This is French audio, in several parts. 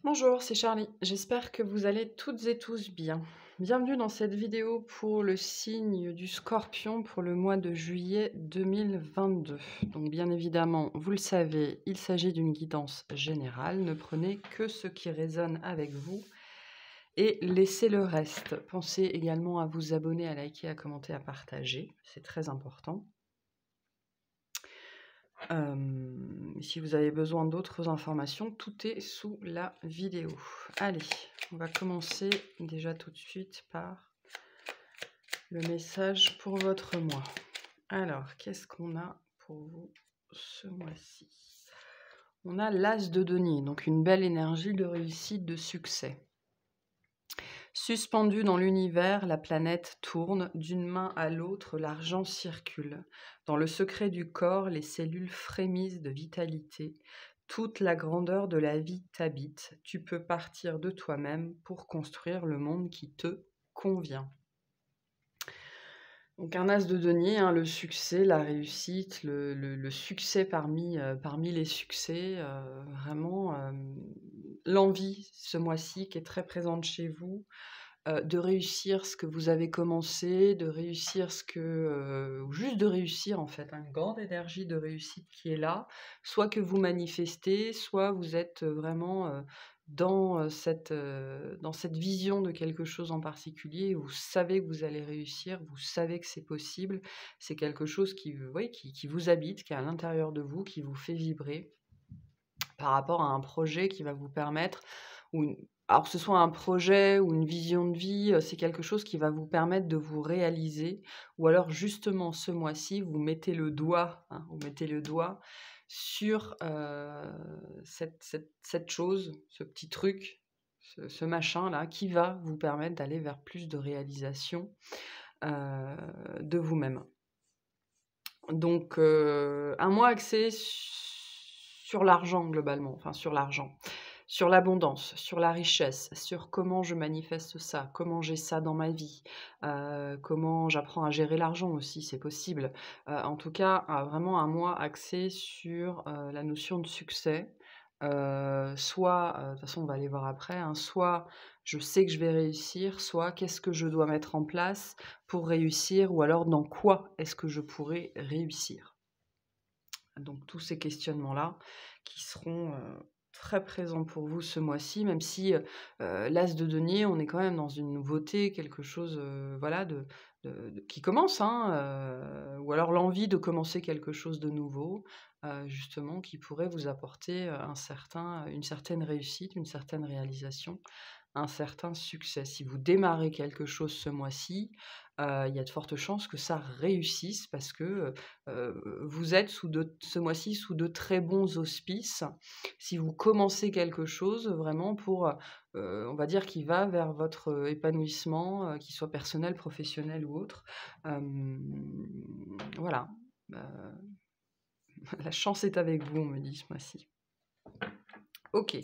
Bonjour, c'est Charlie. J'espère que vous allez toutes et tous bien. Bienvenue dans cette vidéo pour le signe du Scorpion pour le mois de juillet 2022. Donc bien évidemment, vous le savez, il s'agit d'une guidance générale. Ne prenez que ce qui résonne avec vous et laissez le reste. Pensez également à vous abonner, à liker, à commenter, à partager. C'est très important. Si vous avez besoin d'autres informations, tout est sous la vidéo. Allez, on va commencer déjà tout de suite par le message pour votre mois. Alors, qu'est-ce qu'on a pour vous ce mois-ci? On a l'As de denier, donc une belle énergie de réussite, de succès. Suspendu dans l'univers, la planète tourne, d'une main à l'autre, l'argent circule. Dans le secret du corps, les cellules frémissent de vitalité. Toute la grandeur de la vie t'habite. Tu peux partir de toi-même pour construire le monde qui te convient. Donc un as de denier, hein, le succès, la réussite, le succès parmi les succès, vraiment l'envie ce mois-ci qui est très présente chez vous, de réussir ce que vous avez commencé, de réussir ou juste de réussir en fait, hein, une grande énergie de réussite qui est là, soit que vous manifestez, soit vous êtes vraiment dans cette vision de quelque chose en particulier, vous savez que vous allez réussir, vous savez que c'est possible, c'est quelque chose qui vous habite, qui est à l'intérieur de vous, qui vous fait vibrer par rapport à un projet qui va vous permettre, alors que ce soit un projet ou une vision de vie, c'est quelque chose qui va vous permettre de vous réaliser, ou alors justement ce mois-ci, vous mettez le doigt, hein, sur cette chose, ce petit truc, ce machin-là, qui va vous permettre d'aller vers plus de réalisation de vous-même. Donc, un mois axé sur l'argent globalement, enfin sur l'argent, sur l'abondance, sur la richesse, sur comment je manifeste ça, comment j'ai ça dans ma vie, comment j'apprends à gérer l'argent aussi, c'est possible. En tout cas, vraiment un mois axé sur, la notion de succès. Soit, de toute façon on va aller voir après, hein, soit je sais que je vais réussir, soit qu'est-ce que je dois mettre en place pour réussir, ou alors dans quoi est-ce que je pourrais réussir? Donc tous ces questionnements-là qui seront, très présents pour vous ce mois-ci, même si, l'As de denier, on est quand même dans une nouveauté, quelque chose, voilà de qui commence, hein, ou alors l'envie de commencer quelque chose de nouveau, justement qui pourrait vous apporter, une certaine réussite, une certaine réalisation, un certain succès. Si vous démarrez quelque chose ce mois-ci, il y a de fortes chances que ça réussisse parce que, vous êtes ce mois-ci sous de très bons auspices. Si vous commencez quelque chose vraiment pour, on va dire qui va vers votre, épanouissement, qu'il soit personnel, professionnel ou autre. Voilà, heu, la chance est avec vous, on me dit ce mois-ci. OK.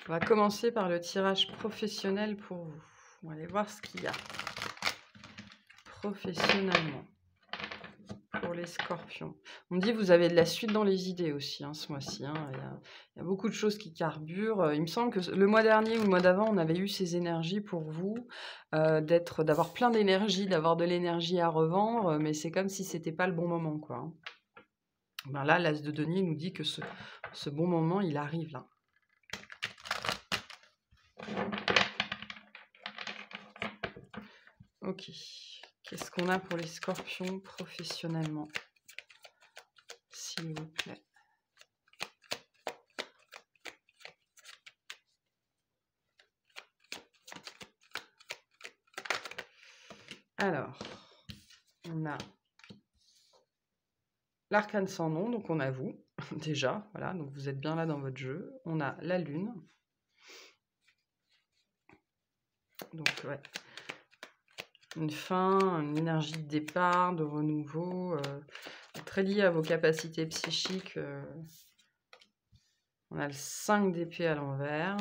On va commencer par le tirage professionnel pour vous. On va aller voir ce qu'il y a professionnellement pour les scorpions. On me dit que vous avez de la suite dans les idées aussi, hein, ce mois-ci, hein. Il y a beaucoup de choses qui carburent. Il me semble que le mois dernier ou le mois d'avant, on avait eu ces énergies pour vous, d'avoir plein d'énergie, d'avoir de l'énergie à revendre, mais c'est comme si c'était pas le bon moment, quoi, hein. Ben là, l'As de denier nous dit que ce bon moment, il arrive là. OK. Qu'est-ce qu'on a pour les scorpions professionnellement, s'il vous plaît? Alors, on a l'arcane sans nom, donc on a vous, déjà, voilà, donc vous êtes bien là dans votre jeu. On a la lune. Donc, ouais. Une fin, une énergie de départ, de renouveau, très liée à vos capacités psychiques. On a le 5 d'épée à l'envers.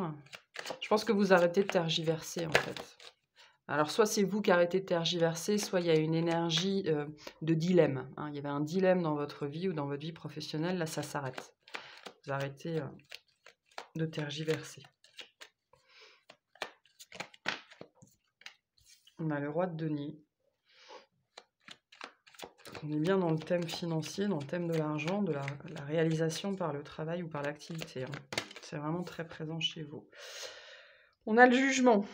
Je pense que vous arrêtez de tergiverser, en fait. Alors, soit c'est vous qui arrêtez de tergiverser, soit il y a une énergie de dilemme, hein. Il y avait un dilemme dans votre vie ou dans votre vie professionnelle, là, ça s'arrête. Vous arrêtez de tergiverser. On a le roi de denier. On est bien dans le thème financier, dans le thème de l'argent, de la réalisation par le travail ou par l'activité. Hein. C'est vraiment très présent chez vous. On a le jugement,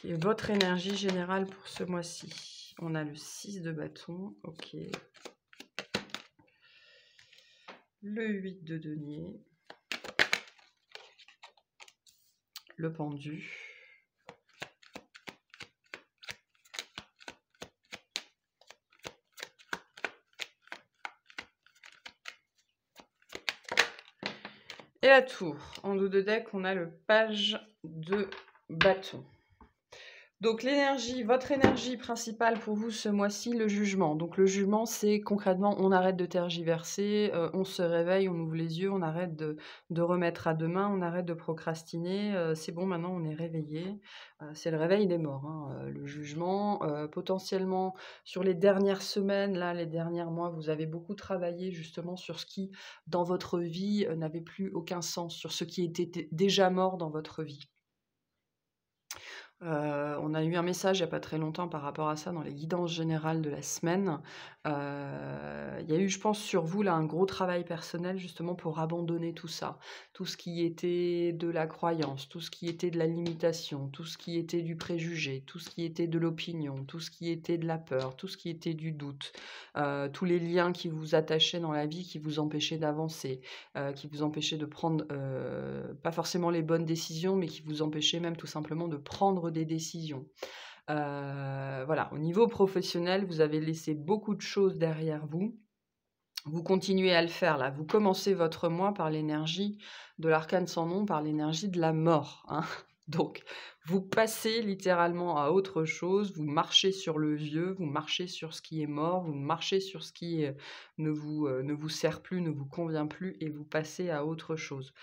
qui est votre énergie générale pour ce mois-ci. On a le 6 de bâton, ok. Le 8 de denier. Le pendu. Et la tour. En dos de deck, on a le page de bâton. Donc l'énergie, votre énergie principale pour vous ce mois-ci, le jugement. Donc le jugement, c'est concrètement, on arrête de tergiverser, on se réveille, on ouvre les yeux, on arrête de remettre à demain, on arrête de procrastiner. C'est bon, maintenant on est réveillé. C'est le réveil des morts. Hein, le jugement, potentiellement sur les dernières semaines, là, les derniers mois, vous avez beaucoup travaillé justement sur ce qui, dans votre vie, n'avait plus aucun sens, sur ce qui était déjà mort dans votre vie. On a eu un message il n'y a pas très longtemps par rapport à ça dans les guidances générales de la semaine. Il y a eu, je pense, sur vous là un gros travail personnel justement pour abandonner tout ça. Tout ce qui était de la croyance, tout ce qui était de la limitation, tout ce qui était du préjugé, tout ce qui était de l'opinion, tout ce qui était de la peur, tout ce qui était du doute, tous les liens qui vous attachaient dans la vie, qui vous empêchaient d'avancer, qui vous empêchaient de prendre, pas forcément les bonnes décisions, mais qui vous empêchaient même tout simplement de prendre des décisions. Voilà, au niveau professionnel, vous avez laissé beaucoup de choses derrière vous. Vous continuez à le faire là. Vous commencez votre mois par l'énergie de l'arcane sans nom, par l'énergie de la mort. Hein. Donc, vous passez littéralement à autre chose, vous marchez sur le vieux, vous marchez sur ce qui est mort, vous marchez sur ce qui ne vous sert plus, ne vous convient plus, et vous passez à autre chose.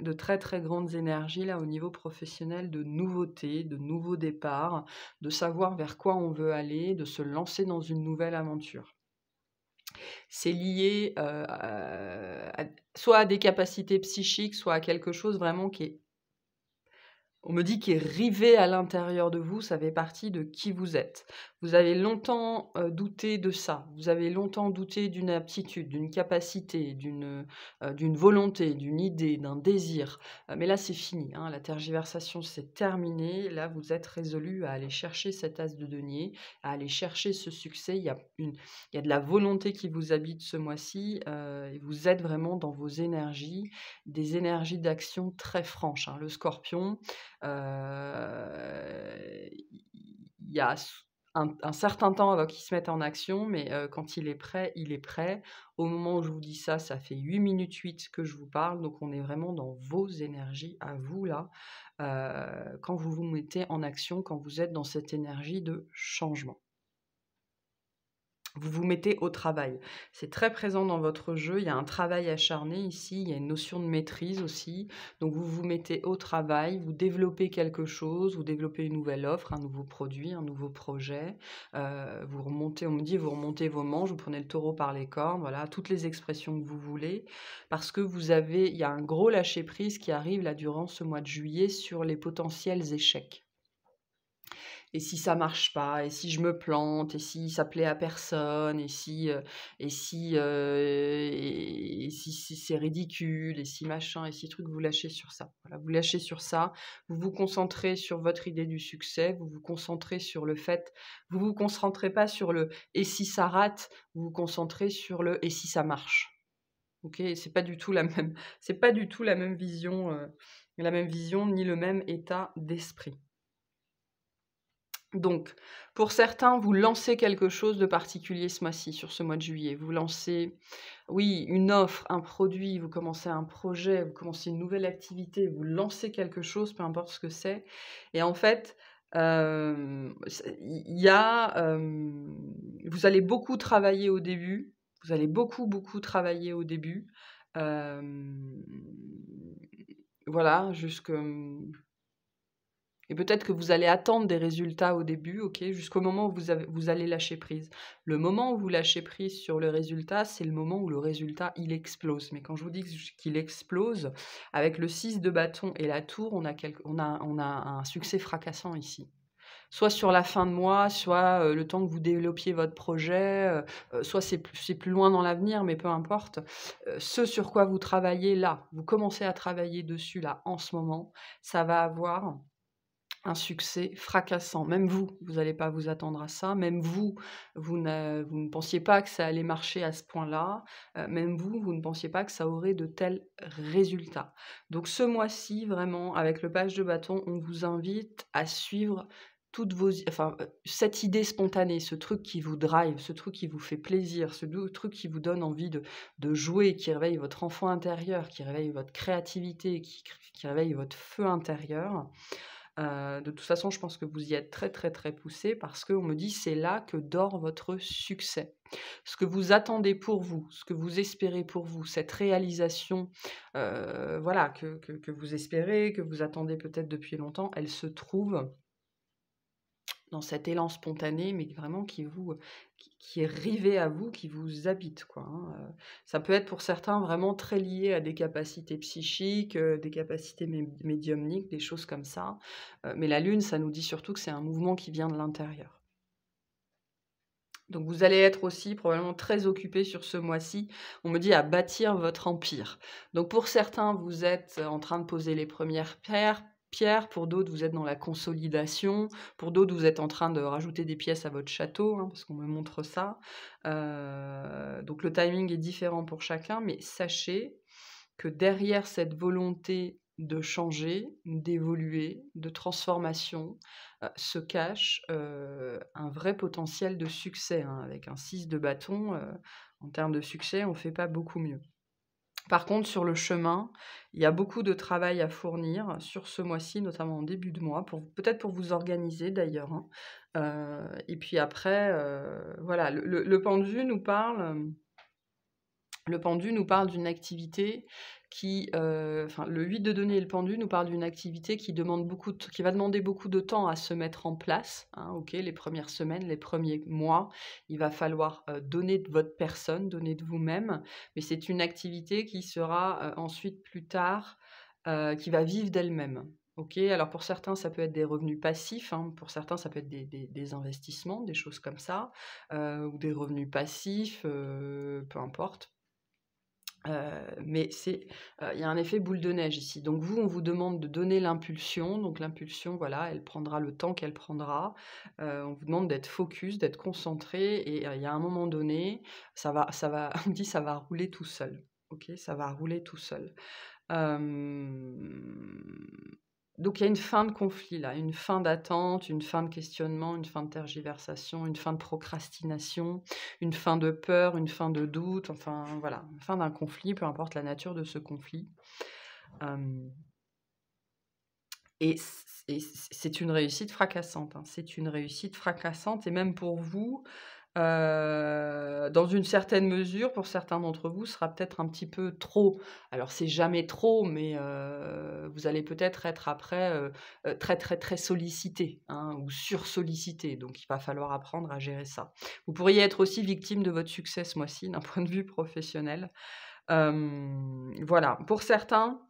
De très très grandes énergies là au niveau professionnel, de nouveautés, de nouveaux départs, de savoir vers quoi on veut aller, de se lancer dans une nouvelle aventure. C'est lié soit à des capacités psychiques, soit à quelque chose vraiment qui est, on me dit, qui est rivé à l'intérieur de vous, ça fait partie de qui vous êtes. Vous avez longtemps douté de ça, vous avez longtemps douté d'une aptitude, d'une capacité, d'une volonté, d'une idée, d'un désir. Mais là, c'est fini, hein, la tergiversation, c'est terminé. Là, vous êtes résolu à aller chercher cet as de denier, à aller chercher ce succès. Il y a de la volonté qui vous habite ce mois-ci, et vous êtes vraiment dans vos énergies, des énergies d'action très franches. Hein. Le scorpion, il y a un certain temps avant qu'il se mette en action, mais quand il est prêt, il est prêt. Au moment où je vous dis ça, ça fait 8 minutes 8 que je vous parle, donc on est vraiment dans vos énergies à vous là, quand vous vous mettez en action, quand vous êtes dans cette énergie de changement. Vous vous mettez au travail. C'est très présent dans votre jeu, il y a un travail acharné ici, il y a une notion de maîtrise aussi. Donc vous vous mettez au travail, vous développez quelque chose, vous développez une nouvelle offre, un nouveau produit, un nouveau projet. Vous remontez, on me dit, vous remontez vos manches, vous prenez le taureau par les cornes, voilà, toutes les expressions que vous voulez. Parce que il y a un gros lâcher-prise qui arrive là durant ce mois de juillet sur les potentiels échecs. Et si ça marche pas, et si je me plante, et si ça plaît à personne, et si c'est ridicule, et si machin, et si truc, vous lâchez sur ça. Voilà, vous lâchez sur ça, vous vous concentrez sur votre idée du succès, vous vous concentrez sur le fait, vous vous concentrez pas sur le et si ça rate, vous vous concentrez sur le et si ça marche. Ok, c'est pas du tout c'est pas du tout la même vision ni le même état d'esprit. Donc, pour certains, vous lancez quelque chose de particulier ce mois-ci, sur ce mois de juillet. Vous lancez, oui, une offre, un produit, vous commencez un projet, vous commencez une nouvelle activité, vous lancez quelque chose, peu importe ce que c'est. Et en fait, vous allez beaucoup travailler au début. Vous allez beaucoup, beaucoup travailler au début. Voilà, Et peut-être que vous allez attendre des résultats au début, OK, jusqu'au moment où vous allez lâcher prise. Le moment où vous lâchez prise sur le résultat, c'est le moment où le résultat, il explose. Mais quand je vous dis qu'il explose, avec le 6 de bâton et la tour, on a un succès fracassant ici. Soit sur la fin de mois, soit, le temps que vous développiez votre projet, soit c'est plus loin dans l'avenir, mais peu importe. Ce sur quoi vous travaillez là, vous commencez à travailler dessus là, en ce moment, ça va avoir un succès fracassant. Même vous n'allez pas vous attendre à ça. Même vous ne pensiez pas que ça allait marcher à ce point-là. Même vous ne pensiez pas que ça aurait de tels résultats. Donc ce mois-ci, vraiment, avec le page de bâton, on vous invite à suivre cette idée spontanée, ce truc qui vous drive, ce truc qui vous fait plaisir, truc qui vous donne envie de jouer, qui réveille votre enfant intérieur, qui réveille votre créativité, qui réveille votre feu intérieur. De toute façon, je pense que vous y êtes très, très, très poussé parce qu'on me dit: «C'est là que dort votre succès». Ce que vous attendez pour vous, ce que vous espérez pour vous, cette réalisation, voilà, que vous espérez, que vous attendez peut-être depuis longtemps, elle se trouve dans cet élan spontané, mais vraiment qui est rivé à vous, qui vous habite, quoi, hein, ça peut être pour certains vraiment très lié à des capacités psychiques, des capacités médiumniques, des choses comme ça, mais la lune, ça nous dit surtout que c'est un mouvement qui vient de l'intérieur. Donc vous allez être aussi probablement très occupés sur ce mois-ci, on me dit à bâtir votre empire. Donc pour certains, vous êtes en train de poser les premières pierres, pour d'autres, vous êtes dans la consolidation, pour d'autres, vous êtes en train de rajouter des pièces à votre château, hein, parce qu'on me montre ça. Donc le timing est différent pour chacun, mais sachez que derrière cette volonté de changer, d'évoluer, de transformation, se cache, un vrai potentiel de succès, hein. Avec un 6 de bâton, en termes de succès, on fait pas beaucoup mieux. Par contre, sur le chemin, il y a beaucoup de travail à fournir sur ce mois-ci, notamment en début de mois, peut-être pour vous organiser d'ailleurs, hein. Et puis après, voilà, le pendu nous parle, le pendu nous parle d'une activité enfin, le 8 de denier et le pendu nous parle d'une activité qui va demander beaucoup de temps à se mettre en place, hein, OK? Les premières semaines, les premiers mois, il va falloir, donner de votre personne, donner de vous-même, mais c'est une activité qui sera, ensuite plus tard, qui va vivre d'elle-même, OK? Alors pour certains, ça peut être des revenus passifs, hein, pour certains, ça peut être des investissements, des choses comme ça, ou des revenus passifs, peu importe. Mais il y a un effet boule de neige ici. Donc vous, on vous demande de donner l'impulsion. Donc l'impulsion, voilà, elle prendra le temps qu'elle prendra. On vous demande d'être focus, d'être concentré et il y a un moment donné, on dit: «Ça va rouler tout seul». OK? Ça va rouler tout seul. Hem, donc il y a une fin de conflit là, une fin d'attente, une fin de questionnement, une fin de tergiversation, une fin de procrastination, une fin de peur, une fin de doute, enfin voilà, une fin d'un conflit, peu importe la nature de ce conflit. Hem c'est une réussite fracassante, hein. C'est une réussite fracassante et même pour vous, dans une certaine mesure, pour certains d'entre vous, ce sera peut-être un petit peu trop. Alors c'est jamais trop, mais vous allez peut-être être après, très, très, très sollicité, hein, ou sursollicité, donc il va falloir apprendre à gérer ça. Vous pourriez être aussi victime de votre succès ce mois-ci, d'un point de vue professionnel. Voilà. Pour certains,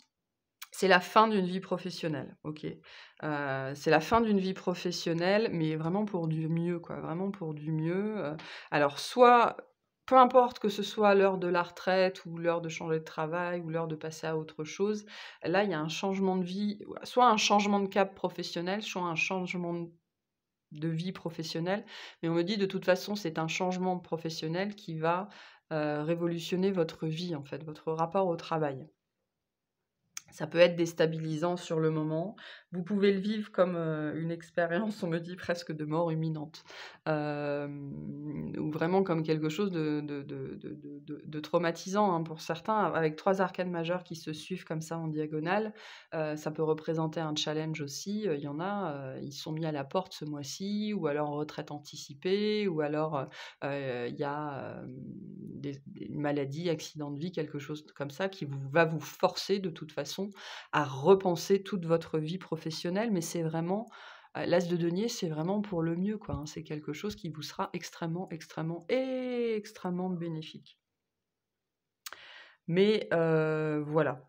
c'est la fin d'une vie professionnelle, OK. C'est la fin d'une vie professionnelle, mais vraiment pour du mieux, quoi, vraiment pour du mieux, alors soit peu importe que ce soit l'heure de la retraite ou l'heure de changer de travail ou l'heure de passer à autre chose, là, il y a un changement de vie, soit un changement de cap professionnel, soit un changement de vie professionnelle, mais on me dit de toute façon, c'est un changement professionnel qui va, révolutionner votre vie, en fait, votre rapport au travail. Ça peut être déstabilisant sur le moment. Vous pouvez le vivre comme, une expérience, on me dit presque de mort imminente, ou vraiment comme quelque chose de traumatisant, hein, pour certains. Avec 3 arcanes majeures qui se suivent comme ça en diagonale, ça peut représenter un challenge aussi. Il y en a, ils sont mis à la porte ce mois-ci ou alors en retraite anticipée ou alors, il y a, une maladie, accident de vie, quelque chose comme ça qui va vous forcer de toute façon façon à repenser toute votre vie professionnelle, mais c'est vraiment, l'as de denier, c'est vraiment pour le mieux, quoi, hein. C'est quelque chose qui vous sera extrêmement, extrêmement, extrêmement bénéfique. Mais voilà.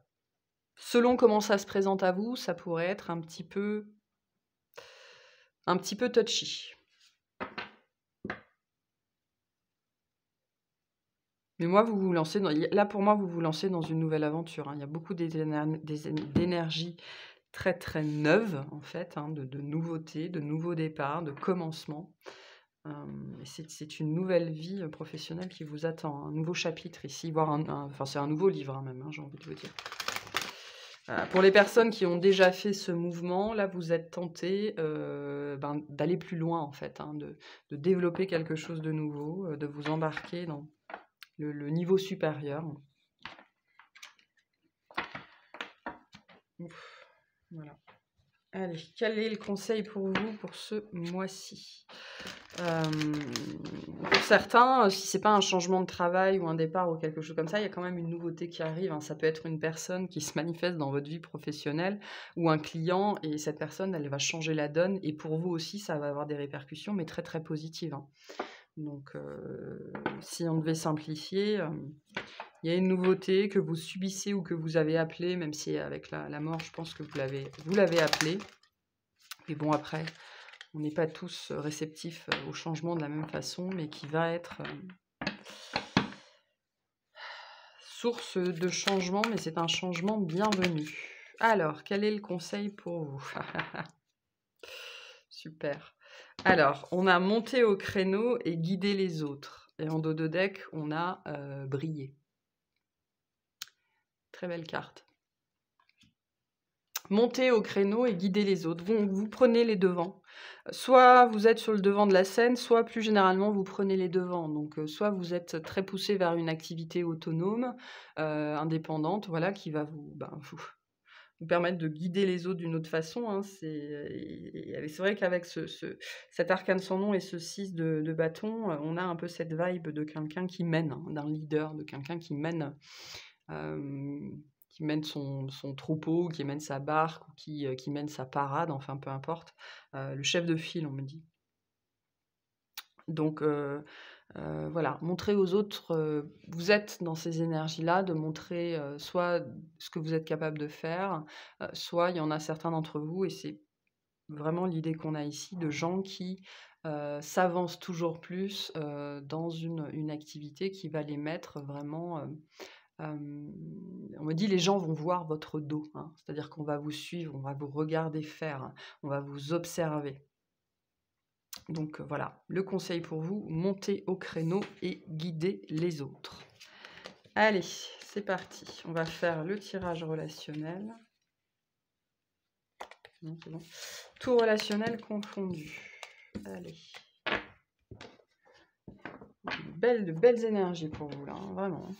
Selon comment ça se présente à vous, ça pourrait être un petit peu touchy. Mais moi, vous vous lancez là, pour moi, vous vous lancez dans une nouvelle aventure, hein. Il y a beaucoup d'énergie très, très neuve, en fait, hein, de nouveautés, de nouveaux départs, de commencements. Et c'est une nouvelle vie professionnelle qui vous attend, un nouveau chapitre ici, voire enfin, c'est un nouveau livre, hein, même, hein, j'ai envie de vous dire. Pour les personnes qui ont déjà fait ce mouvement, là, vous êtes tentés d'aller plus loin, en fait, hein, de développer quelque chose de nouveau, de vous embarquer dans le niveau supérieur. Ouf, voilà. Allez, quel est le conseil pour vous pour ce mois-ci? Pour certains, si c'est pas un changement de travail ou un départ ou quelque chose comme ça, il y a quand même une nouveauté qui arrive, hein. Ça peut être une personne qui se manifeste dans votre vie professionnelle ou un client, et cette personne, elle va changer la donne, et pour vous aussi, ça va avoir des répercussions, mais très, très positives, hein. Donc, si on devait simplifier, il y a une nouveauté que vous subissez ou que vous avez appelée, même si avec la mort, je pense que vous l'avez appelée. Mais bon, après, on n'est pas tous réceptifs au changement de la même façon, mais qui va être source de changement, mais c'est un changement bienvenu. Alors, quel est le conseil pour vous? Super. Alors, on a monté au créneau et guidé les autres. Et en dos de deck, on a brillé. Très belle carte. Montez au créneau et guidez les autres. Vous prenez les devants. Soit vous êtes sur le devant de la scène, soit plus généralement vous prenez les devants. Donc soit vous êtes très poussé vers une activité autonome, indépendante, voilà, qui va vous permettre de guider les autres d'une autre façon, hein. C'est vrai qu'avec cet arcane sans nom et ce 6 de bâton, on a un peu cette vibe de quelqu'un qui mène, hein, d'un leader, de quelqu'un qui mène son troupeau, qui mène sa barque, ou qui mène sa parade, enfin peu importe. Le chef de file, on me dit. Donc voilà, montrer aux autres, vous êtes dans ces énergies-là, de montrer soit ce que vous êtes capable de faire, soit il y en a certains d'entre vous, et c'est vraiment l'idée qu'on a ici, de gens qui s'avancent toujours plus dans une activité qui va les mettre vraiment... on me dit les gens vont voir votre dos, hein. C'est-à-dire qu'on va vous suivre, on va vous regarder faire, hein. On va vous observer. Donc voilà, le conseil pour vous, montez au créneau et guidez les autres. Allez, c'est parti. On va faire le tirage relationnel. Non, c'est bon. Tout relationnel confondu. Allez. De belles énergies pour vous là, hein, vraiment.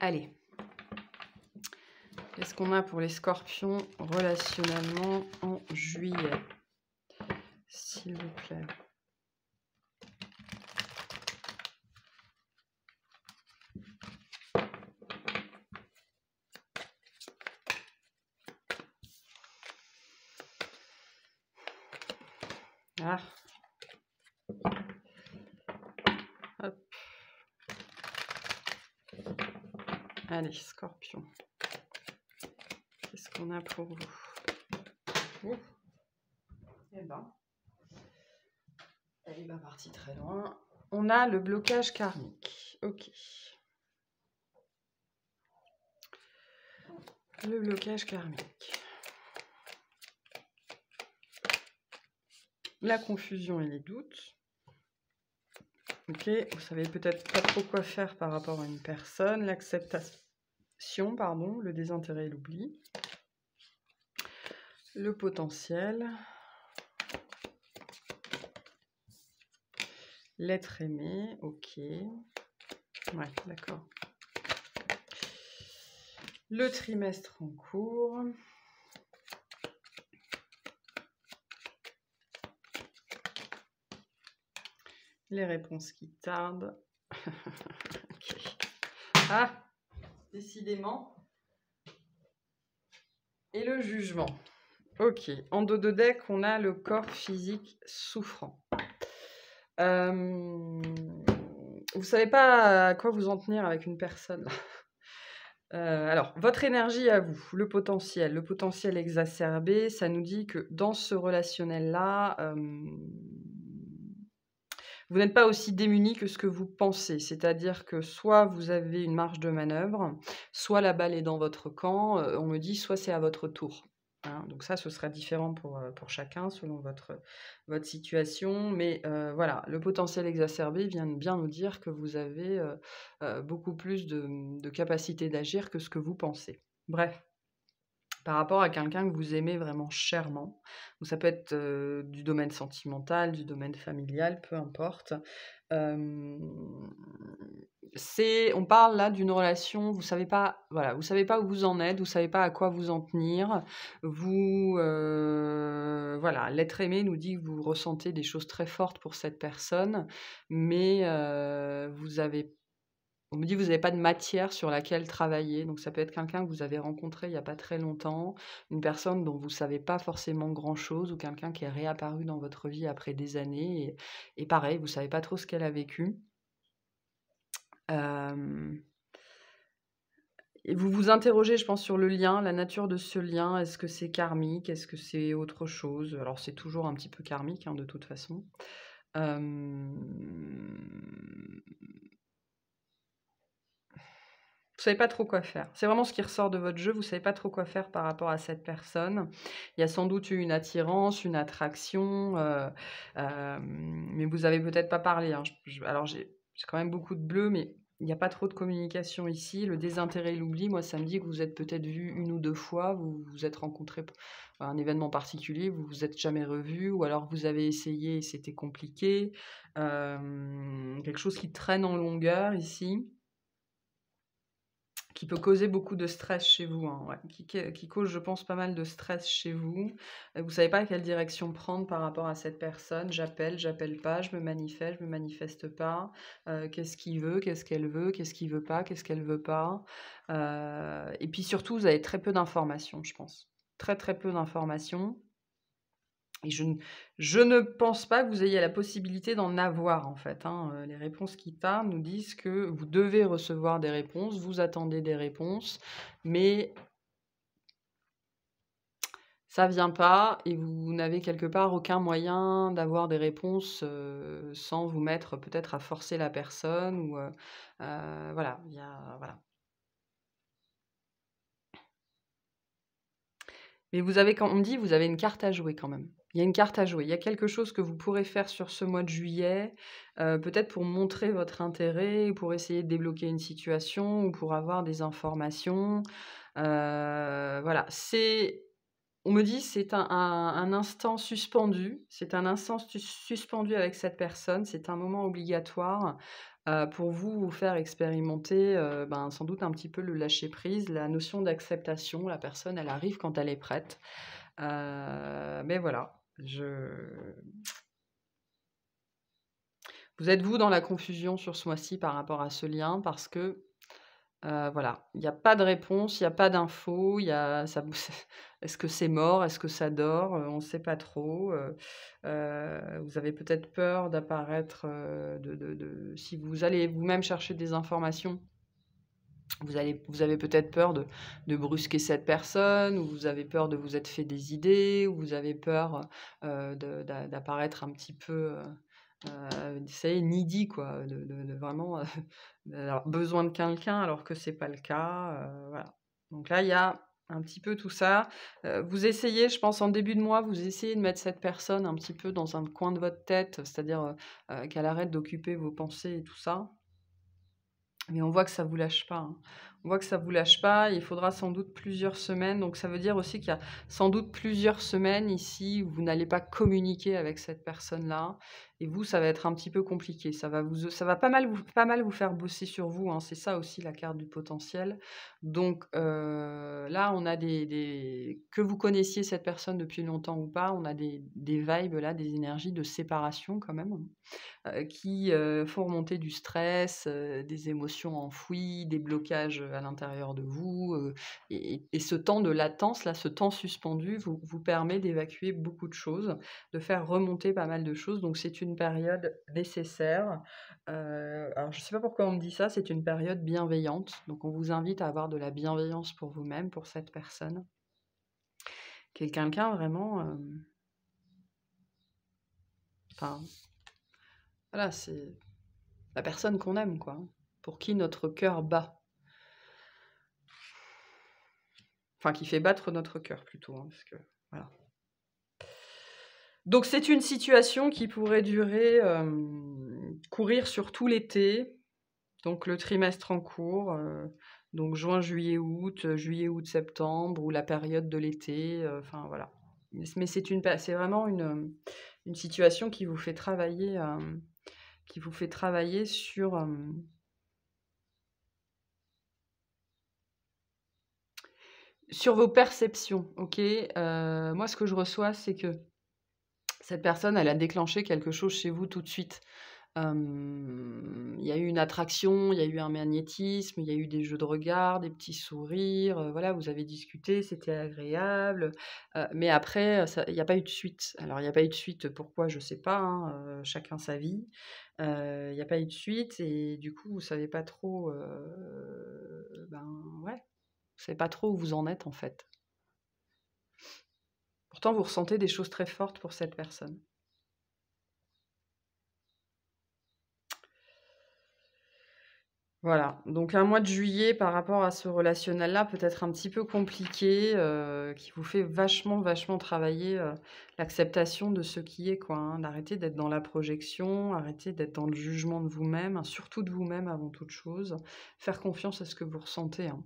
Allez. Qu'est-ce qu'on a pour les scorpions relationnellement en juillet? S'il vous plaît. Ah. Hop. Allez, scorpion. Qu'est-ce qu'on a pour vous? Ouh. Eh ben, elle est pas partie très loin. On a le blocage karmique. Ok. Le blocage karmique. La confusion et les doutes. Ok, vous savez peut-être pas trop quoi faire par rapport à une personne. L'acceptation, pardon, le désintérêt et l'oubli. Le potentiel. L'être aimé, ok. Ouais, d'accord. Le trimestre en cours. Les réponses qui tardent. Ok. Ah, décidément. Et le jugement. Ok. En dos de deck, on a le corps physique souffrant. Vous savez pas à quoi vous en tenir avec une personne. Alors, votre énergie à vous, le potentiel exacerbé, ça nous dit que dans ce relationnel-là, vous n'êtes pas aussi démuni que ce que vous pensez. C'est-à-dire que soit vous avez une marge de manœuvre, soit la balle est dans votre camp, on me dit, soit c'est à votre tour. Hein. Donc ça, ce sera différent pour chacun selon votre situation. Mais voilà, le potentiel exacerbé vient bien nous dire que vous avez beaucoup plus de capacité d'agir que ce que vous pensez. Bref. Par rapport à quelqu'un que vous aimez vraiment chèrement, ou ça peut être du domaine sentimental, du domaine familial, peu importe. On parle là d'une relation, vous savez pas, voilà, vous savez pas où vous en êtes, vous savez pas à quoi vous en tenir. Voilà, l'être aimé nous dit que vous ressentez des choses très fortes pour cette personne, mais on me dit que vous n'avez pas de matière sur laquelle travailler. Donc ça peut être quelqu'un que vous avez rencontré il n'y a pas très longtemps, une personne dont vous ne savez pas forcément grand-chose, ou quelqu'un qui est réapparu dans votre vie après des années. Et pareil, vous ne savez pas trop ce qu'elle a vécu. Et vous vous interrogez, je pense, sur le lien, la nature de ce lien. Est-ce que c'est karmique? Est-ce que c'est autre chose? Alors c'est toujours un petit peu karmique, hein, de toute façon. Vous savez pas trop quoi faire. C'est vraiment ce qui ressort de votre jeu, vous savez pas trop quoi faire par rapport à cette personne. Il y a sans doute eu une attirance, une attraction, mais vous avez peut-être pas parlé, hein. Alors j'ai quand même beaucoup de bleu, mais il n'y a pas trop de communication ici. Le désintérêt et l'oubli, moi, ça me dit que vous êtes peut-être vus 1 ou 2 fois, vous vous êtes rencontrés pour un événement particulier, vous vous êtes jamais revus, ou alors vous avez essayé et c'était compliqué. Quelque chose qui traîne en longueur ici. Qui peut causer beaucoup de stress chez vous, hein, ouais. Qui cause, je pense, pas mal de stress chez vous. Vous savez pas quelle direction prendre par rapport à cette personne. J'appelle pas, je me manifeste pas. Qu'est-ce qu'il veut? Qu'est-ce qu'elle veut? Qu'est-ce qu'il veut pas? Qu'est-ce qu'elle veut pas? Et puis surtout, vous avez très peu d'informations, je pense. Très, très peu d'informations. Et je ne pense pas que vous ayez la possibilité d'en avoir, en fait, hein. Les réponses qui tardent nous disent que vous devez recevoir des réponses, vous attendez des réponses, mais ça vient pas et vous n'avez quelque part aucun moyen d'avoir des réponses, sans vous mettre peut-être à forcer la personne ou, voilà, il y a voilà. Mais vous avez quand on me dit, vous avez une carte à jouer quand même. Il y a une carte à jouer. Il y a quelque chose que vous pourrez faire sur ce mois de juillet, peut-être pour montrer votre intérêt, ou pour essayer de débloquer une situation, ou pour avoir des informations. Voilà, on me dit c'est un instant suspendu. C'est un instant suspendu avec cette personne. C'est un moment obligatoire pour vous faire expérimenter sans doute un petit peu le lâcher prise, la notion d'acceptation. La personne, elle arrive quand elle est prête. Mais voilà, vous êtes vous dans la confusion sur ce mois-ci par rapport à ce lien parce que voilà, il y a pas de réponse, il y a pas d'infos, il y a ça est-ce que c'est mort? Est-ce que ça dort? On ne sait pas trop, vous avez peut-être peur d'apparaître, de si vous allez vous-même chercher des informations, vous avez peut-être peur de brusquer cette personne, ou vous avez peur de vous être fait des idées, ou vous avez peur, d'apparaître un petit peu, vous savez, needy quoi, de vraiment, d'avoir besoin de quelqu'un alors que c'est pas le cas, voilà. Donc là, il y a un petit peu tout ça. Vous essayez, je pense en début de mois, vous essayez de mettre cette personne un petit peu dans un coin de votre tête, c'est-à-dire, qu'elle arrête d'occuper vos pensées et tout ça. Mais on voit que ça vous lâche pas, hein. On voit que ça vous lâche pas, il faudra sans doute plusieurs semaines, donc ça veut dire aussi qu'il y a sans doute plusieurs semaines ici où vous n'allez pas communiquer avec cette personne-là Et vous, ça va être un petit peu compliqué. Ça va pas mal vous faire bosser sur vous, hein. C'est ça aussi la carte du potentiel. Donc là, on a que vous connaissiez cette personne depuis longtemps ou pas, on a des vibes là, des énergies de séparation quand même, qui, font remonter du stress, des émotions enfouies, des blocages, à l'intérieur de vous, et ce temps de latence là, ce temps suspendu vous permet d'évacuer beaucoup de choses, de faire remonter pas mal de choses, donc c'est une période nécessaire. Alors je sais pas pourquoi on me dit ça, c'est une période bienveillante, donc on vous invite à avoir de la bienveillance pour vous-même, pour cette personne. Quelqu'un vraiment, enfin, voilà, c'est la personne qu'on aime quoi, hein, pour qui notre cœur bat. Enfin, qui fait battre notre cœur plutôt, hein, parce que voilà. Donc c'est une situation qui pourrait durer, courir sur tout l'été, donc le trimestre en cours, donc juin, juillet, août, septembre ou la période de l'été, enfin voilà. Mais c'est vraiment une situation qui vous fait travailler, sur, sur vos perceptions, OK? Moi ce que je reçois, c'est que cette personne, elle a déclenché quelque chose chez vous tout de suite. Il y a eu une attraction, il y a eu un magnétisme, il y a eu des jeux de regard, des petits sourires, voilà, vous avez discuté, c'était agréable, mais après, il n'y a pas eu de suite. Alors il n'y a pas eu de suite, pourquoi? Je ne sais pas, hein, chacun sa vie. Il n'y a pas eu de suite et du coup, vous savez pas trop, ben, ouais, vous savez pas trop où vous en êtes, en fait. Pourtant, vous ressentez des choses très fortes pour cette personne. Voilà, donc un mois de juillet par rapport à ce relationnel-là peut être un petit peu compliqué, qui vous fait vachement, vachement travailler, l'acceptation de ce qui est quoi, hein. D'arrêter d'être dans la projection, arrêter d'être dans le jugement de vous-même, hein, surtout de vous-même avant toute chose. Faire confiance à ce que vous ressentez, hein.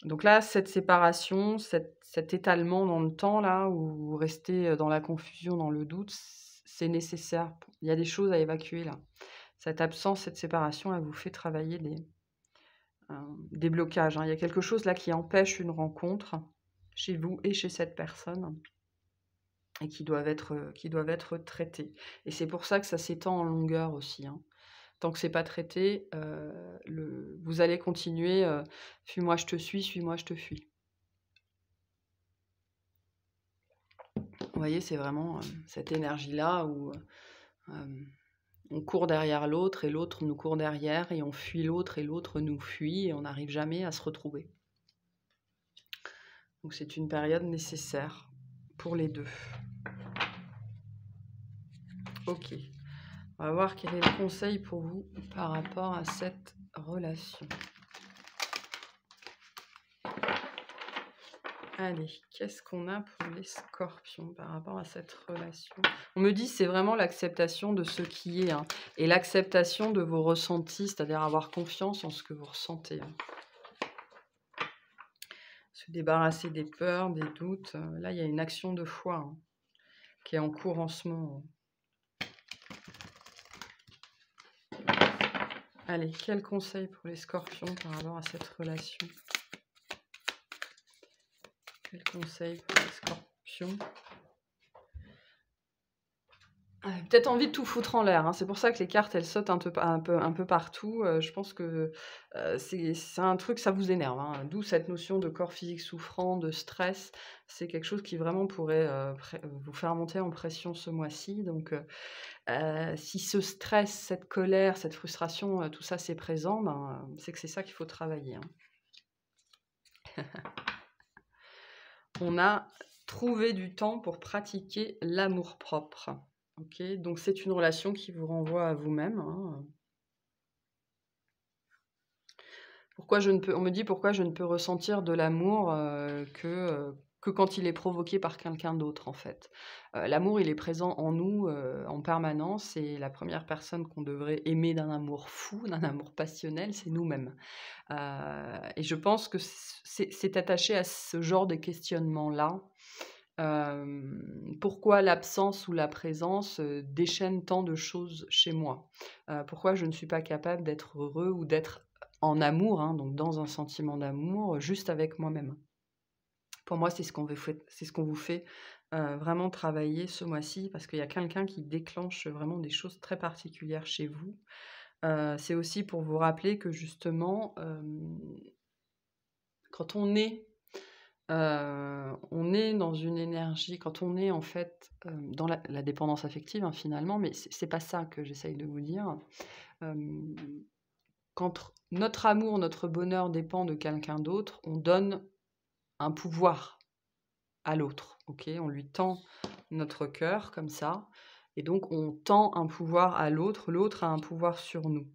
Donc là, cette séparation, cet étalement dans le temps là, où vous restez, dans la confusion, dans le doute, c'est nécessaire. Il y a des choses à évacuer là. Cette absence, cette séparation, elle vous fait travailler des blocages, hein. Il y a quelque chose là qui empêche une rencontre chez vous et chez cette personne et qui doivent être traités. Et c'est pour ça que ça s'étend en longueur aussi, hein. Tant que c'est pas traité, vous allez continuer, «Fuis-moi, je te suis-moi, je te fuis». Vous voyez, c'est vraiment, cette énergie-là où, on court derrière l'autre et l'autre nous court derrière et on fuit l'autre et l'autre nous fuit et on n'arrive jamais à se retrouver. Donc c'est une période nécessaire pour les deux. OK. On va voir quel est le conseil pour vous par rapport à cette relation. Allez, qu'est-ce qu'on a pour les scorpions par rapport à cette relation? On me dit c'est vraiment l'acceptation de ce qui est, hein, et l'acceptation de vos ressentis, c'est-à-dire avoir confiance en ce que vous ressentez, hein. Se débarrasser des peurs, des doutes. Là, il y a une action de foi, hein, qui est en cours en ce moment. Allez, quel conseil pour les scorpions par rapport à cette relation? Quel conseil pour les scorpions? Peut-être envie de tout foutre en l'air, hein. C'est pour ça que les cartes, elles sautent un peu partout. Je pense que, c'est un truc, ça vous énerve, hein. D'où cette notion de corps physique souffrant, de stress. C'est quelque chose qui vraiment pourrait, vous faire monter en pression ce mois-ci. Donc, si ce stress, cette colère, cette frustration, tout ça, c'est présent, ben, c'est que c'est ça qu'il faut travailler, hein. On a trouvé du temps pour pratiquer l'amour-propre. OK, donc c'est une relation qui vous renvoie à vous-même, hein. On me dit: «Pourquoi je ne peux ressentir de l'amour, que quand il est provoqué par quelqu'un d'autre», en fait. L'amour, il est présent en nous, en permanence et la première personne qu'on devrait aimer d'un amour fou, d'un amour passionnel, c'est nous-mêmes. Et je pense que c'est attaché à ce genre de questionnement-là, Pourquoi l'absence ou la présence, déchaîne tant de choses chez moi? Pourquoi je ne suis pas capable d'être heureux ou d'être en amour, hein, donc dans un sentiment d'amour, juste avec moi-même? Pour moi, c'est ce qu'on vous fait, vraiment travailler ce mois-ci parce qu'il y a quelqu'un qui déclenche vraiment des choses très particulières chez vous. C'est aussi pour vous rappeler que justement, quand on est dans une énergie, quand on est en fait, dans la dépendance affective, hein, finalement, mais c'est pas ça que j'essaye de vous dire. Hem, Quand notre amour, notre bonheur dépend de quelqu'un d'autre, on donne un pouvoir à l'autre, OK? On lui tend notre cœur comme ça et donc on tend un pouvoir à l'autre, l'autre a un pouvoir sur nous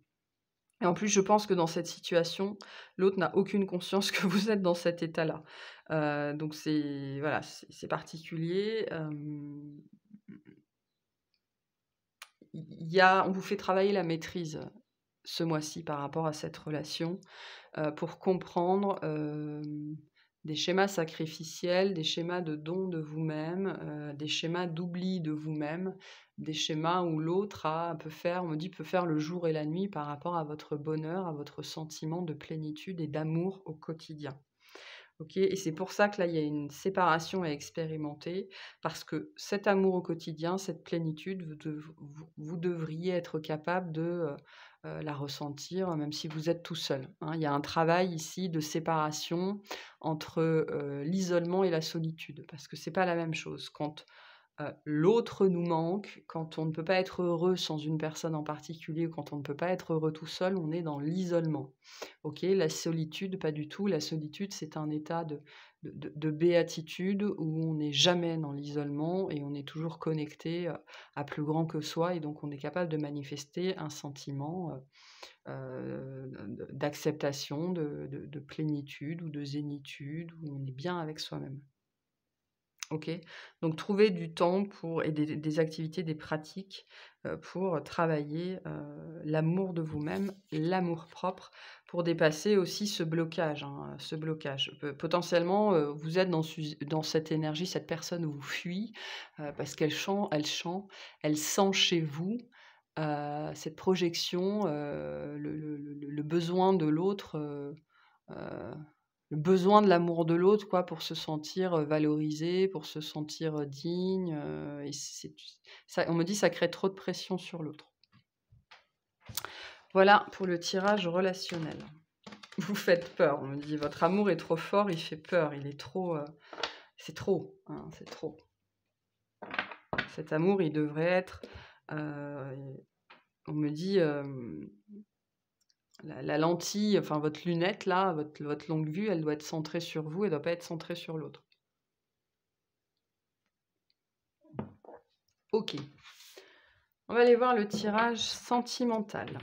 et en plus, je pense que dans cette situation, l'autre n'a aucune conscience que vous êtes dans cet état-là. Donc c'est voilà, c'est particulier, il y a on vous fait travailler la maîtrise, ce mois-ci par rapport à cette relation. Pour comprendre, des schémas sacrificiels, des schémas de don de vous-même, des schémas d'oubli de vous-même, des schémas où l'autre on me dit, peut faire le jour et la nuit par rapport à votre bonheur, à votre sentiment de plénitude et d'amour au quotidien. OK? Et c'est pour ça que là, il y a une séparation à expérimenter parce que cet amour au quotidien, cette plénitude, vous devriez être capable de, la ressentir, même si vous êtes tout seul, hein. Il y a un travail ici de séparation entre, l'isolement et la solitude parce que c'est pas la même chose. Quand l'autre nous manque, quand on ne peut pas être heureux sans une personne en particulier ou quand on ne peut pas être heureux tout seul, on est dans l'isolement. OK? La solitude, pas du tout. La solitude, c'est un état de béatitude où on n'est jamais dans l'isolement et on est toujours connecté, à plus grand que soi et donc on est capable de manifester un sentiment, d'acceptation, de plénitude ou de zénitude, où on est bien avec soi-même. OK. Donc trouver du temps pour et des activités, des pratiques, pour travailler, l'amour de vous-même, l'amour-propre, pour dépasser aussi ce blocage, hein, ce blocage. Potentiellement, vous êtes dans cette énergie, cette personne vous fuit, parce elle sent chez vous, cette projection, le besoin de l'autre, heu le besoin de l'amour de l'autre quoi, pour se sentir, valorisé, pour se sentir, digne, et c'est ça on me dit: «Ça crée trop de pression sur l'autre». Voilà pour le tirage relationnel. Vous faites peur, on me dit: «Votre amour est trop fort, il fait peur, il est trop, c'est trop, hein, c'est trop». Cet amour, il devrait être, heu, on me dit, la lentille, enfin votre lunette là, votre longue vue, elle doit être centrée sur vous, elle doit pas être centrée sur l'autre. OK. On va aller voir le tirage sentimental.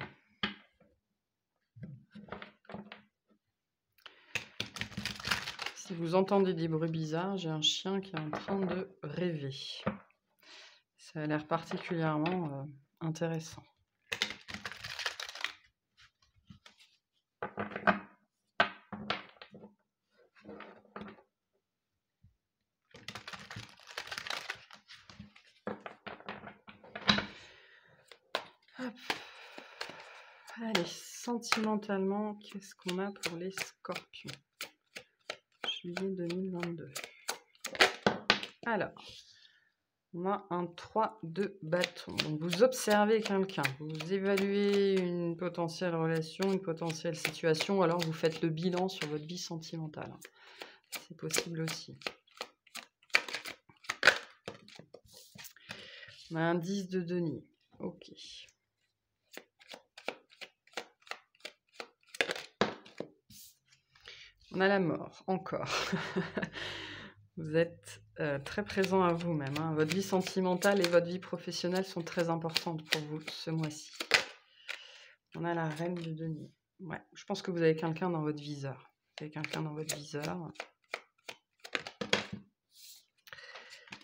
Si vous entendez des bruits bizarres, j'ai un chien qui est en train de rêver. Ça a l'air particulièrement, intéressant. Hop. Allez, sentimentalement, qu'est-ce qu'on a pour les scorpions? Juillet 2022. Alors, on a un 3 de bâton. Donc vous observez quelqu'un, vous évaluez une potentielle relation, une potentielle situation, ou alors vous faites le bilan sur votre vie sentimentale. C'est possible aussi. On a un 10 de denier. OK. On a la mort, encore. Vous êtes très présent à vous-même, hein. Votre vie sentimentale et votre vie professionnelle sont très importantes pour vous ce mois-ci. On a la reine de denier. Ouais, je pense que vous avez quelqu'un dans votre viseur. Vous avez quelqu'un dans votre viseur.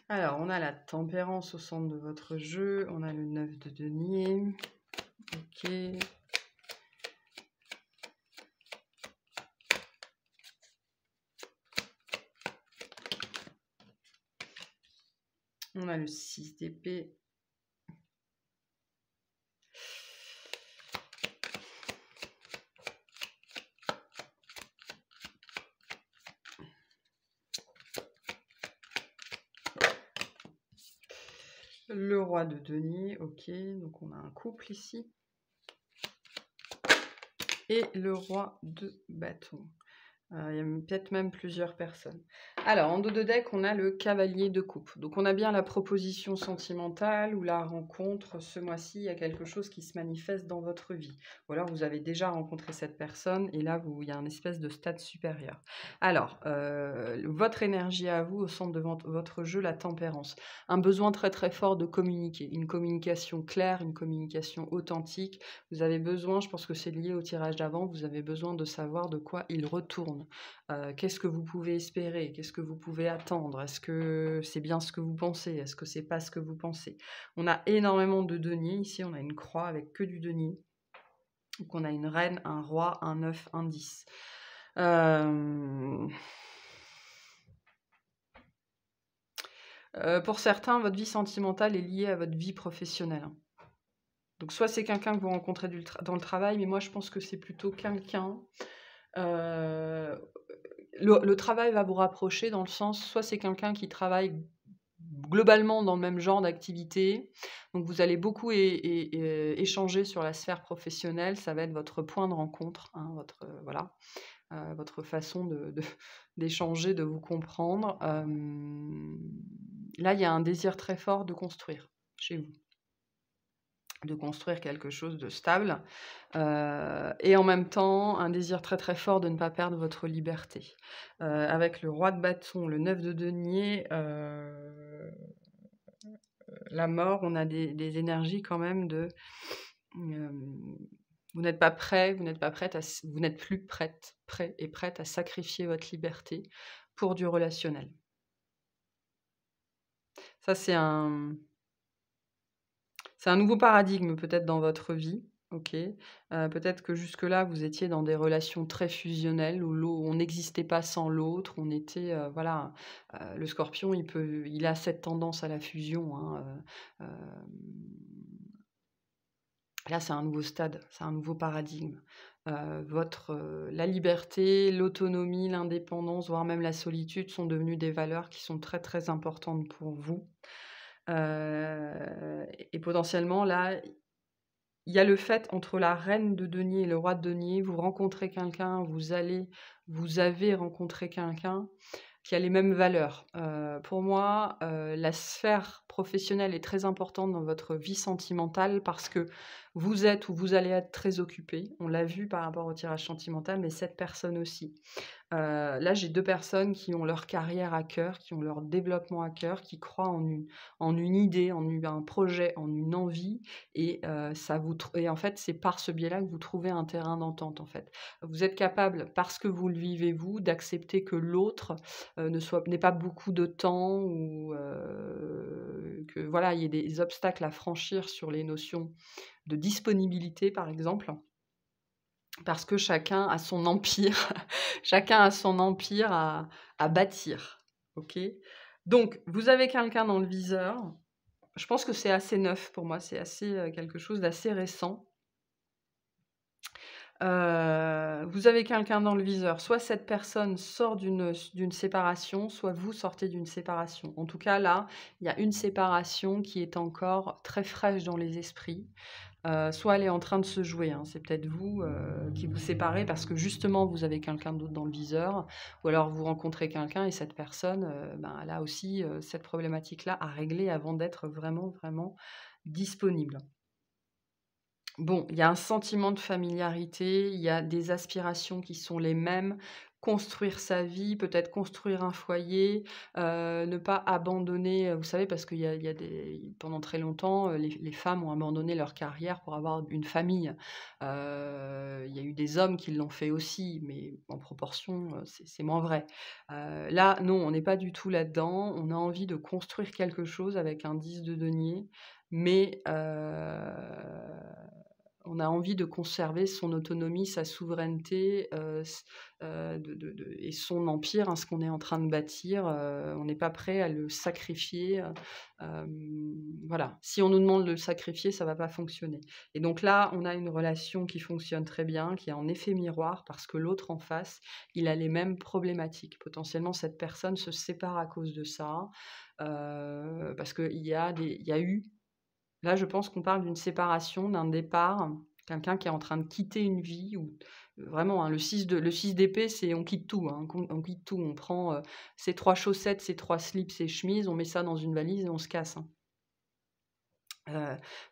Alors, on a la tempérance au centre de votre jeu. On a le 9 de denier. OK. On a le 6 d'épée. Le roi de denier, ok, donc on a un couple ici. Et le roi de bâton. Il y a peut-être même plusieurs personnes. Alors, en dos de deck, on a le cavalier de coupe. Donc, on a bien la proposition sentimentale ou la rencontre. Ce mois-ci, il y a quelque chose qui se manifeste dans votre vie. Ou alors, vous avez déjà rencontré cette personne et là, il y a un espèce de stade supérieur. Alors, votre énergie à vous, au centre de votre jeu, la tempérance. Un besoin très très fort de communiquer. Une communication claire, une communication authentique. Vous avez besoin, je pense que c'est lié au tirage d'avant, vous avez besoin de savoir de quoi il retourne. Qu'est-ce que vous pouvez espérer? Qu'est-ce que vous pouvez attendre? Est-ce que c'est bien ce que vous pensez? Est-ce que c'est pas ce que vous pensez? On a énormément de deniers. Ici, on a une croix avec que du denier. Donc, on a une reine, un roi, un 9, un 10. Pour certains, votre vie sentimentale est liée à votre vie professionnelle. Donc, soit c'est quelqu'un que vous rencontrez dans le travail, mais moi, je pense que c'est plutôt quelqu'un... le travail va vous rapprocher dans le sens, soit c'est quelqu'un qui travaille globalement dans le même genre d'activité, donc vous allez beaucoup échanger sur la sphère professionnelle, ça va être votre point de rencontre, hein, votre façon d'échanger, de vous comprendre. Là, il y a un désir très fort de construire chez vous, de construire quelque chose de stable, et en même temps, un désir très très fort de ne pas perdre votre liberté. Avec le roi de bâton, le 9 de denier, la mort, on a des énergies quand même de... vous n'êtes pas prêt, vous n'êtes plus prêt et prête à sacrifier votre liberté pour du relationnel. Ça, c'est un nouveau paradigme peut-être dans votre vie, ok. Peut-être que jusque-là, vous étiez dans des relations très fusionnelles où on n'existait pas sans l'autre, on était, voilà, le scorpion, il a cette tendance à la fusion, hein, là, c'est un nouveau stade, c'est un nouveau paradigme. La liberté, l'autonomie, l'indépendance, voire même la solitude sont devenues des valeurs qui sont très, très importantes pour vous. Et potentiellement, là, il y a le fait entre la reine de denier et le roi de denier, vous rencontrez quelqu'un, vous avez rencontré quelqu'un qui a les mêmes valeurs. Pour moi, la sphère professionnelle est très importante dans votre vie sentimentale parce que vous êtes ou vous allez être très occupé. On l'a vu par rapport au tirage sentimental, mais cette personne aussi. Là, j'ai 2 personnes qui ont leur carrière à cœur, qui ont leur développement à cœur, qui croient en une idée, un projet, en une envie et et en fait, c'est par ce biais-là que vous trouvez un terrain d'entente, en fait. Vous êtes capable, parce que vous le vivez vous, d'accepter que l'autre, n'ait pas beaucoup de temps ou que voilà, il y ait des obstacles à franchir sur les notions de disponibilité, par exemple. Parce que chacun a son empire, chacun a son empire à bâtir, OK? Donc vous avez quelqu'un dans le viseur. Je pense que c'est assez neuf pour moi, c'est assez, quelque chose d'assez récent. Vous avez quelqu'un dans le viseur, soit cette personne sort d'une séparation, soit vous sortez d'une séparation. En tout cas, là, il y a une séparation qui est encore très fraîche dans les esprits. Soit elle est en train de se jouer, hein, c'est peut-être vous, qui vous séparez parce que justement vous avez quelqu'un d'autre dans le viseur, ou alors vous rencontrez quelqu'un et cette personne, elle a aussi, cette problématique-là à régler avant d'être vraiment, vraiment disponible. Bon, il y a un sentiment de familiarité, il y a des aspirations qui sont les mêmes. Construire sa vie, peut-être construire un foyer, ne pas abandonner, vous savez, parce qu'il y a pendant très longtemps, les femmes ont abandonné leur carrière pour avoir une famille. Il y a eu des hommes qui l'ont fait aussi, mais en proportion, c'est moins vrai. Là, non, on n'est pas du tout là-dedans. On a envie de construire quelque chose avec un 10 de denier, mais on a envie de conserver son autonomie, sa souveraineté, et son empire, hein, ce qu'on est en train de bâtir. On n'est pas prêt à le sacrifier. Voilà. Si on nous demande de le sacrifier, ça va pas fonctionner. Et donc là, on a une relation qui fonctionne très bien, qui est en effet miroir, parce que l'autre en face, il a les mêmes problématiques. Potentiellement, cette personne se sépare à cause de ça, parce qu'il y a eu... Là, je pense qu'on parle d'une séparation, d'un départ, quelqu'un qui est en train de quitter une vie, ou vraiment, hein, le 6 d'épée, c'est on quitte tout, hein, on quitte tout. On prend ses 3 chaussettes, ses 3 slips, ses chemises, on met ça dans une valise et on se casse, hein.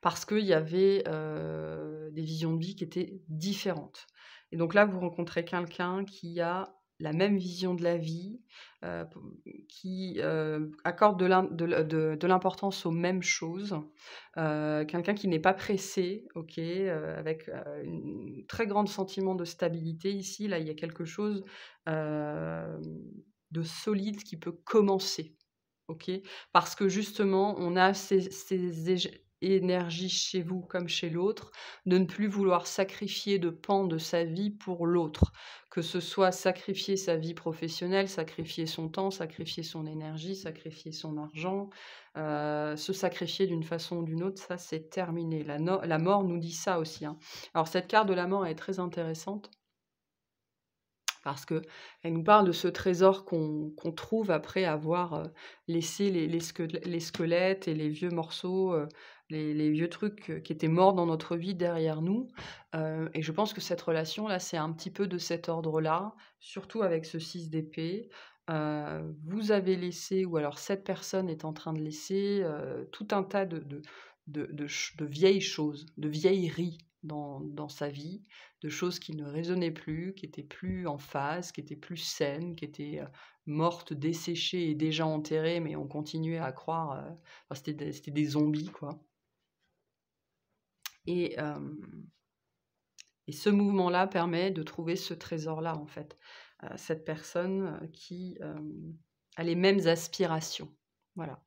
Parce qu'il y avait des visions de vie qui étaient différentes. Et donc là, vous rencontrez quelqu'un qui a la même vision de la vie, qui accorde de l'importance aux mêmes choses, quelqu'un qui n'est pas pressé, ok, avec un très grand sentiment de stabilité ici. Là, il y a quelque chose de solide qui peut commencer. Ok, parce que justement, on a ces énergies chez vous comme chez l'autre, de ne plus vouloir sacrifier de pans de sa vie pour l'autre, que ce soit sacrifier sa vie professionnelle, sacrifier son temps, sacrifier son énergie, sacrifier son argent, se sacrifier d'une façon ou d'une autre, ça c'est terminé. La mort nous dit ça aussi, hein. Alors cette carte de la mort est très intéressante, parce qu'elle nous parle de ce trésor qu'on trouve après avoir laissé les squelettes et les vieux morceaux, les vieux trucs qui étaient morts dans notre vie derrière nous. Et je pense que cette relation-là, c'est un petit peu de cet ordre-là, surtout avec ce 6 d'épée. Vous avez laissé, ou alors cette personne est en train de laisser tout un tas de vieilles choses, de vieilleries dans sa vie, de choses qui ne résonnaient plus, qui étaient plus en phase, qui étaient plus saines, qui étaient mortes, desséchées et déjà enterrées, mais on continuait à croire, enfin, c'était des zombies, quoi. Et ce mouvement-là permet de trouver ce trésor-là, en fait. Cette personne qui a les mêmes aspirations. Voilà.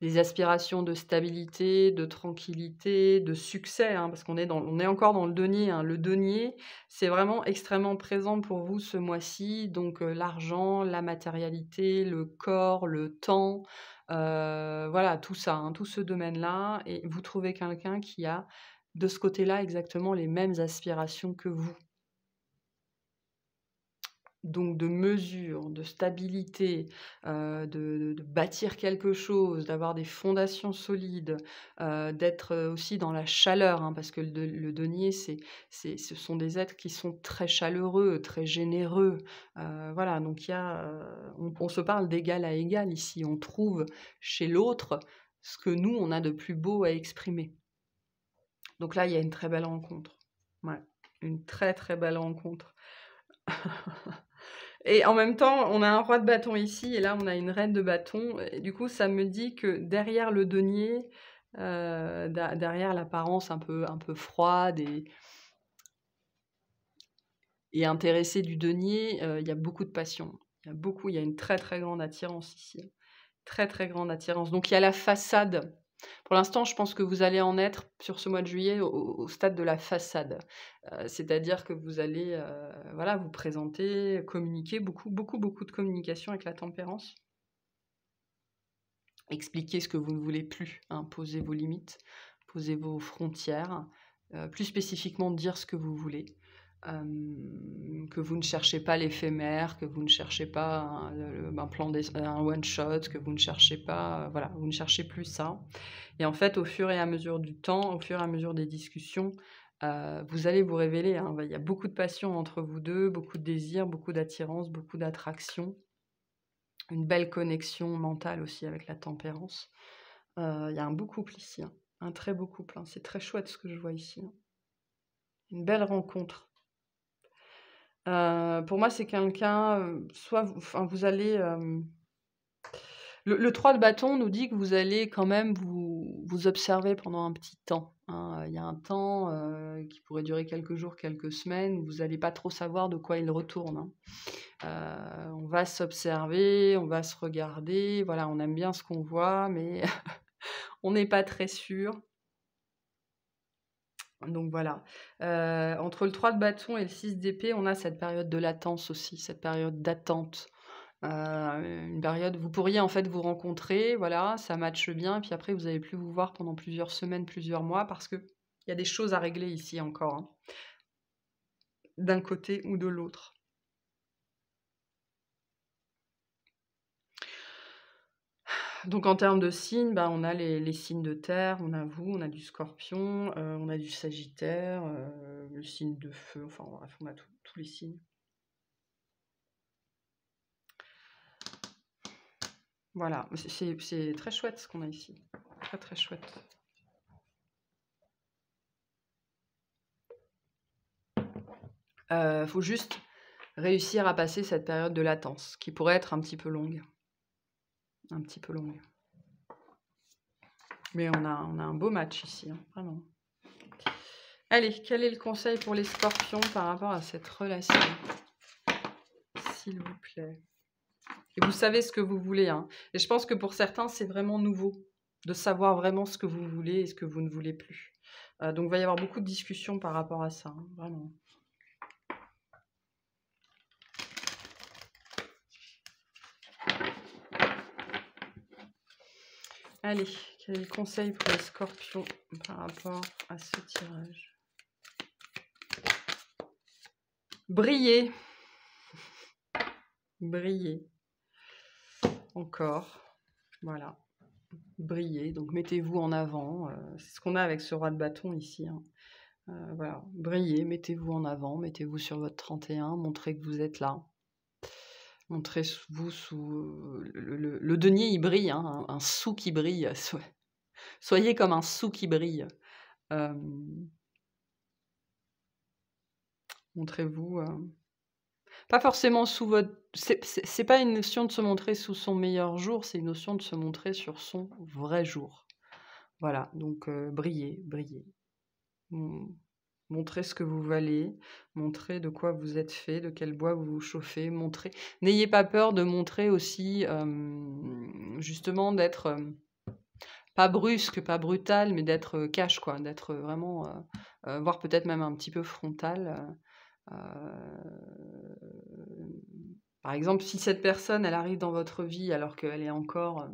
Des aspirations de stabilité, de tranquillité, de succès, hein, parce qu'on est encore dans le denier, hein. Le denier, c'est vraiment extrêmement présent pour vous ce mois-ci. Donc l'argent, la matérialité, le corps, le temps, voilà, tout ça, hein, tout ce domaine-là. Et vous trouvez quelqu'un qui a de ce côté-là exactement les mêmes aspirations que vous. Donc de mesure, de stabilité, de bâtir quelque chose, d'avoir des fondations solides, d'être aussi dans la chaleur, hein, parce que le denier, ce sont des êtres qui sont très chaleureux, très généreux. Voilà, donc on se parle d'égal à égal ici. On trouve chez l'autre ce que nous, on a de plus beau à exprimer. Donc là, il y a une très belle rencontre. Ouais, une très très belle rencontre. Et en même temps, on a un roi de bâton ici, et là, on a une reine de bâton. Et du coup, ça me dit que derrière le denier, derrière l'apparence un peu froide et intéressée du denier, il y a beaucoup de passion. Il y a une très très grande attirance ici. Très très grande attirance. Donc il y a la façade. Pour l'instant, je pense que vous allez en être, sur ce mois de juillet, au stade de la façade. C'est-à-dire que vous allez voilà, vous présenter, communiquer, beaucoup de communication avec la tempérance. Expliquer ce que vous ne voulez plus, hein, poser vos limites, poser vos frontières, plus spécifiquement dire ce que vous voulez. Que vous ne cherchez pas l'éphémère, que vous ne cherchez pas un one shot, que vous ne cherchez pas, voilà, vous ne cherchez plus ça. Et en fait, au fur et à mesure du temps, au fur et à mesure des discussions, vous allez vous révéler, hein. Il y a beaucoup de passion entre vous deux, beaucoup de désir, beaucoup d'attirance, beaucoup d'attraction, une belle connexion mentale aussi avec la tempérance. Il y a un beau couple ici, hein, un très beau couple, hein. C'est très chouette ce que je vois ici, hein. Une belle rencontre. Pour moi, c'est quelqu'un, soit vous allez, le 3 de bâton nous dit que vous allez quand même vous observer pendant un petit temps, hein. Il y a un temps, qui pourrait durer quelques jours, quelques semaines, où vous allez pas trop savoir de quoi il retourne, hein. On va s'observer, on va se regarder, voilà, on aime bien ce qu'on voit, mais on n'est pas très sûr. Donc voilà. Entre le 3 de bâton et le 6 d'épée, on a cette période de latence aussi, cette période d'attente. Une période vous pourriez en fait vous rencontrer, voilà, ça matche bien, puis après vous allez plus vous voir pendant plusieurs semaines, plusieurs mois parce qu'il y a des choses à régler ici encore, hein, d'un côté ou de l'autre. Donc en termes de signes, bah, on a les signes de terre, on a vous, on a du Scorpion, on a du Sagittaire, le signe de feu, enfin bref, on a tous les signes. Voilà, c'est très chouette ce qu'on a ici. Très, très chouette. Faut juste réussir à passer cette période de latence, qui pourrait être un petit peu longue. Un petit peu longue. Mais on a un beau match ici, hein, vraiment. Allez, quel est le conseil pour les scorpions par rapport à cette relation? S'il vous plaît. Et vous savez ce que vous voulez, hein. Et je pense que pour certains, c'est vraiment nouveau de savoir vraiment ce que vous voulez et ce que vous ne voulez plus. Donc, il va y avoir beaucoup de discussions par rapport à ça, hein, vraiment. Allez, quel est le conseil pour les scorpions par rapport à ce tirage? Briller. Briller. Encore. Voilà. Briller. Donc, mettez-vous en avant. C'est ce qu'on a avec ce roi de bâton ici, hein. Voilà. Briller, mettez-vous en avant. Mettez-vous sur votre 31. Montrez que vous êtes là. Montrez-vous sous... Le denier, il brille, hein, un sou qui brille. Soyez comme un sou qui brille. Montrez-vous... pas forcément sous votre... C'est pas une notion de se montrer sous son meilleur jour, c'est une notion de se montrer sur son vrai jour. Voilà, donc brillez, brillez. Montrez ce que vous valez, montrez de quoi vous êtes fait, de quel bois vous vous chauffez, montrez. N'ayez pas peur de montrer aussi, justement, d'être pas brusque, pas brutal, mais d'être cash, quoi, d'être vraiment, voire peut-être même un petit peu frontal. Par exemple, si cette personne, elle arrive dans votre vie alors qu'elle est encore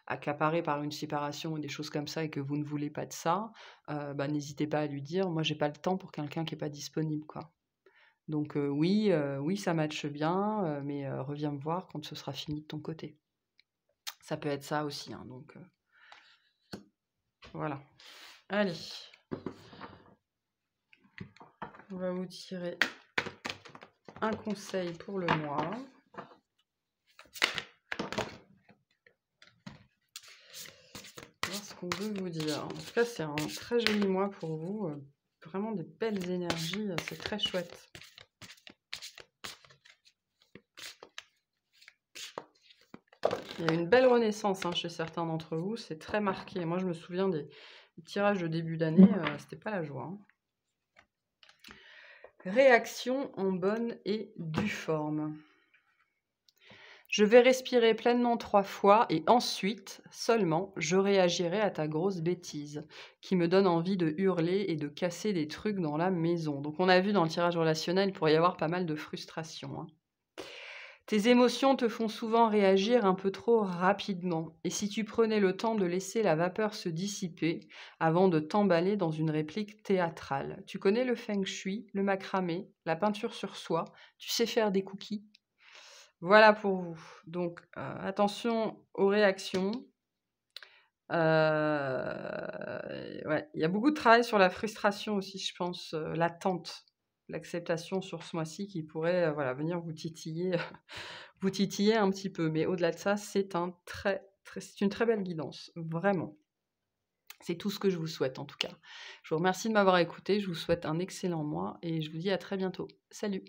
accaparée par une séparation ou des choses comme ça et que vous ne voulez pas de ça, bah, n'hésitez pas à lui dire: «Moi, j'ai pas le temps pour quelqu'un qui est pas disponible, quoi. Donc oui, oui, ça matche bien, mais reviens me voir quand ce sera fini de ton côté». Ça peut être ça aussi, hein, donc voilà. Allez. On va vous tirer un conseil pour le mois. Ce qu'on veut vous dire. En tout cas, c'est un très joli mois pour vous. Vraiment des belles énergies. C'est très chouette. Il y a une belle renaissance, hein, chez certains d'entre vous. C'est très marqué. Moi, je me souviens des tirages de début d'année. C'était pas la joie, hein. Réaction en bonne et due forme. Je vais respirer pleinement 3 fois et ensuite, seulement, je réagirai à ta grosse bêtise qui me donne envie de hurler et de casser des trucs dans la maison. Donc on a vu dans le tirage relationnel, il pourrait y avoir pas mal de frustration, hein. Tes émotions te font souvent réagir un peu trop rapidement. Et si tu prenais le temps de laisser la vapeur se dissiper avant de t'emballer dans une réplique théâtrale. Tu connais le feng shui, le macramé, la peinture sur soie, tu sais faire des cookies. Voilà pour vous. Donc, attention aux réactions. Ouais, il y a beaucoup de travail sur la frustration aussi, je pense, l'attente, l'acceptation sur ce mois-ci qui pourrait, voilà, venir vous titiller, vous titiller un petit peu. Mais au-delà de ça, c'est une très belle guidance, vraiment. C'est tout ce que je vous souhaite en tout cas. Je vous remercie de m'avoir écouté, je vous souhaite un excellent mois et je vous dis à très bientôt. Salut!